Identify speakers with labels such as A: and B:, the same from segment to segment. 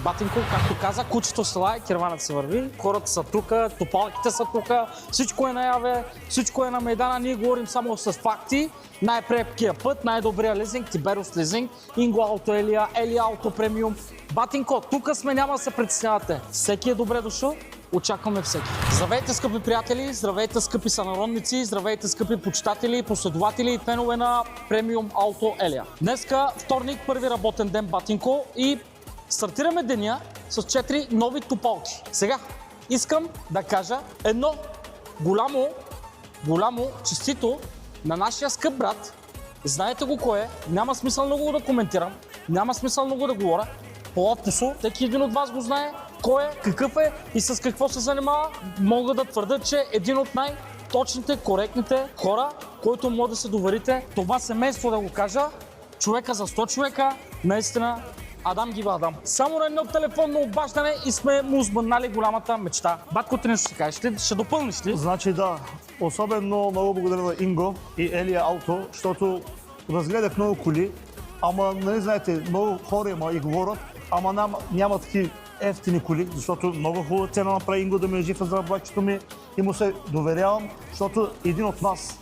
A: Батинко, както каза, кучето се лае, керванът се върви, хората са тука, топалките са тука, всичко е наяве, всичко е на Мейдана, ние говорим само с факти. Най-препкия път, най-добрия лизинг, Тиберус лизинг, Инго Ауто Елия, Елия Ауто Премиум. Батинко, тук сме, няма да се притеснявате. Всеки е добре дошъл, очакваме всеки. Здравейте, скъпи приятели, здравейте, скъпи сънародници, здравейте, скъпи почитатели, последователи и фенове на Премиум Ауто Елия. Днеска, вторник, първи работен ден, Батинко, и стартираме деня с 4 нови топалки. Сега искам да кажа едно голямо честито на нашия скъп брат. Знаете го кой е, няма смисъл много да коментирам, няма смисъл много да говоря. По отпусо, всеки един от вас го знае кой е, какъв е и с какво се занимава. Мога да твърда, че един от най-точните, коректните хора, който може да се доверите. Това семейство, да го кажа, човека за 100 човека, наистина Адам гива Адам. Само на едно телефонно обаждане и сме му сбъднали голямата мечта. Батко, ти нещо ще кажеш ли? Ще допълниш ли?
B: Значи да, особено много благодаря на Инго и Елия Ауто, защото разгледах много коли, ама нали знаете, много хора има и говорят, ама няма такива ефтини коли, защото много хубава цена направи Инго да ми е жив и здрав братчето ми и му се доверявам, защото един от нас.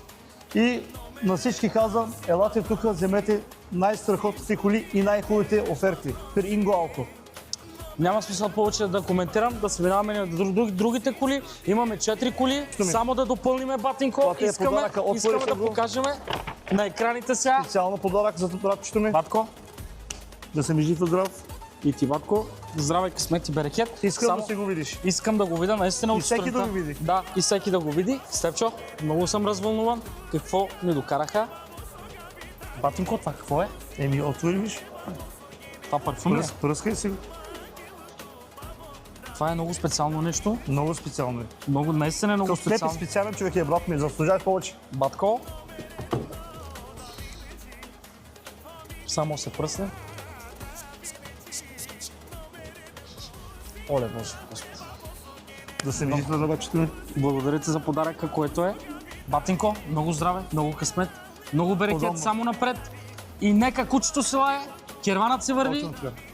B: И на всички казвам, елате тук, вземете най-страхотните коли и най-хубавите оферти при Инго Ауто.
A: Няма смисъл повече да коментирам, да се минаваме на другите коли. Имаме 4 коли, само да допълниме, Батинко. Искаме да покажем на екраните сега.
B: Специално подарък за братчето ми.
A: Батко.
B: Да се ми жив и здрав.
A: И ти, Батко. Здравей, късмет и берекет.
B: Искам да си го видиш.
A: Искам да го видя, наистина.
B: И всеки да го види.
A: Да, и всеки да го види. Степчо, много съм развълнуван. Какво ни докараха? Батинко, това какво е?
B: Еми, отвори виж.
A: Това парфюм е?
B: Пръскай си го.
A: Това е много специално нещо.
B: Много специално е.
A: Много, наистина е много специално.
B: Теб специален човек е, брат ми, заслужаваш повече.
A: Батко. Само се пръсне. Оле, Боже, Господи.
B: Да се видиш на братчето ми.
A: Благодаря ти за подаръка, което е. Батинко, много здраве, много късмет, много берекет само напред. И нека кучето се лае, керванът се върви,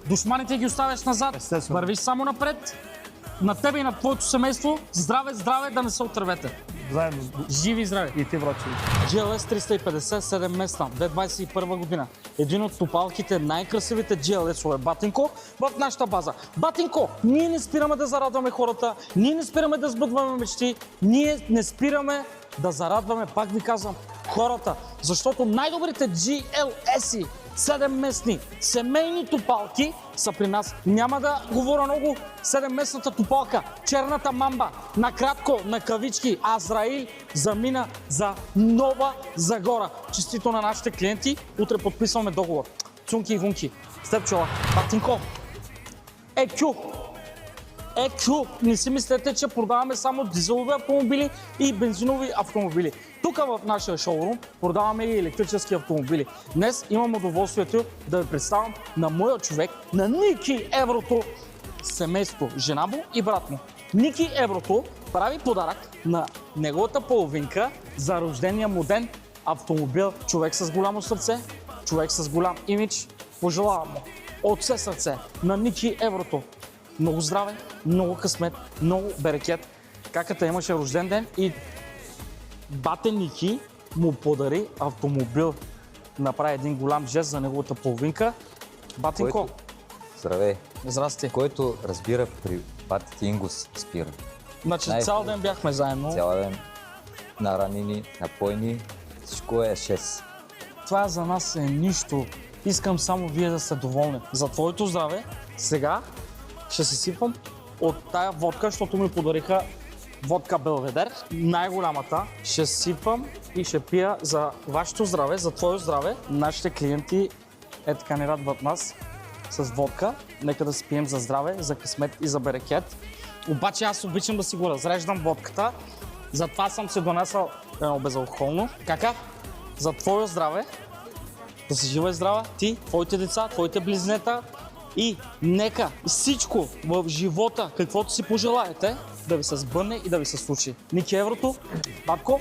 A: душманите ги оставяш назад,
B: Естествено.
A: Вървиш само напред. На тебе и на твоето семейство, здраве, здраве, да не се отървете.
B: Заедно.
A: Живи и здраве.
B: И ти, братче.
A: GLS 350, 7 местна, 2021 година. Един от топалките, най-красивите GLS-ове, Батинко, в нашата база. Батинко, ние не спираме да зарадваме хората, ние не спираме да сбъдваме мечти, ние не спираме да зарадваме, пак ви казвам, хората, защото най-добрите GLS-и, 7-местни, семейни топалки са при нас. Няма да говоря много. 7-местната топалка, черната мамба, накратко, на кавички, Азраил замина за Нова Загора. Честито на нашите клиенти. Утре подписваме договор. Цунки и вунки. Степчова. Батинко. EQ. Не си мислете, че продаваме само дизелови автомобили и бензинови автомобили. Тук в нашия шоурум продаваме и електрически автомобили. Днес имам удоволствието да ви представям на моя човек, на Ники Еврото, семейство, жена му и брат му. Ники Еврото прави подарък на неговата половинка за рождения му ден автомобил. Човек с голямо сърце, човек с голям имидж. Пожелавам му от все сърце на Ники Еврото много здраве, много късмет, много берекет. Каката имаше рожден ден и бате Ники му подари автомобил. Направи един голям жест за неговата половинка. Батинко.
C: Здравей.
A: Здрасти.
C: Който разбира при бати Ингус спира.
A: Значи цял ден бяхме заедно.
C: Цял ден наранени, напойни, всичко е 6.
A: Това за нас е нищо. Искам само вие да сте доволни. За твоето здраве сега ще се сипам от тая водка, защото ми подариха водка Белведер, най-голямата. Ще сипам и ще пия за вашето здраве, за твое здраве. Нашите клиенти така ни радват нас с водка. Нека да си пием за здраве, за късмет и за берекет. Обаче аз обичам да си го разреждам водката. Затова съм се донесъл едно безалкохолно. Кака? За твое здраве. Да си жива и здрава, ти, твоите деца, твоите близнета и нека всичко в живота, каквото си пожелаете, да ви се сбъдне и да ви се случи. Ники Еврото, Батко,